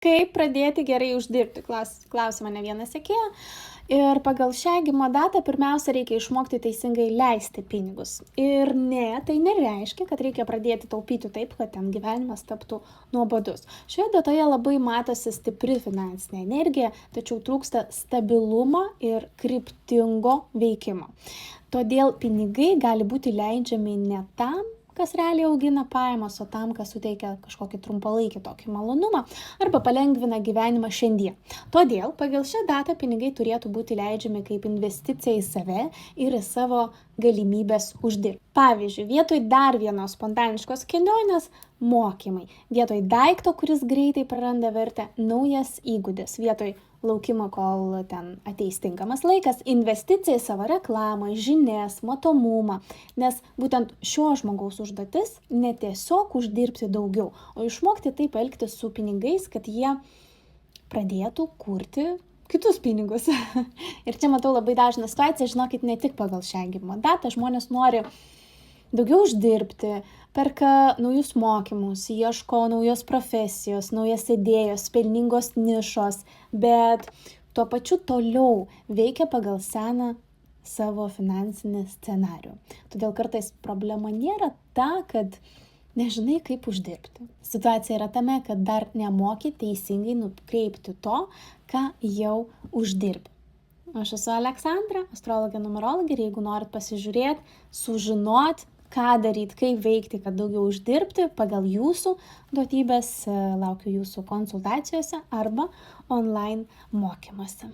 Kaip pradėti gerai uždirbti? Klausia mane viena sekėja. Ir pagal šią gimimo datą pirmiausia reikia išmokti teisingai leisti pinigus. Ir ne, tai nereiškia, kad reikia pradėti taupyti taip, kad ten gyvenimas taptų nuobodus. Šioje datoje labai matosi stipri finansinė energija, tačiau trūksta stabilumo ir kryptingo veikimo. Todėl pinigai gali būti leidžiami ne tam, kas realiai augina pajamas, o tam, kas suteikia kažkokį trumpalaikį tokį malonumą arba palengvina gyvenimą šiandien. Todėl pagal šią datą pinigai turėtų būti leidžiami kaip investicija į save ir į savo galimybės uždirbti. Pavyzdžiui, vietoj dar vienos spontaniškos kelionės mokymai, vietoj daikto, kuris greitai praranda vertę, naujas įgūdis, vietoj laukimo, kol ten ateis tinkamas laikas, investicija į savo reklamą, žinias, matomumą, nes būtent šio žmogaus užduotis ne tiesiog uždirbti daugiau, o išmokti taip elgtis su pinigais, kad jie pradėtų kurti kitus pinigus. Ir čia matau labai dažną situaciją, žinokit, ne tik pagal šią gimimo datą, žmonės nori daugiau uždirbti, perka naujus mokymus, ieško naujos profesijos, naujas idėjos, pelningos nišos, bet tuo pačiu toliau veikia pagal seną savo finansinį scenarių. Todėl kartais problema nėra ta, kad nežinai, kaip uždirbti. Situacija yra tame, kad dar nemoki teisingai nukreipti to, ką jau uždirbi. Aš esu Aleksandra, astrologė, numerologė, ir jeigu norit pasižiūrėti, sužinot, ką daryti, kaip veikti, kad daugiau uždirbti pagal jūsų duotybės, laukiu jūsų konsultacijose arba online mokymuose.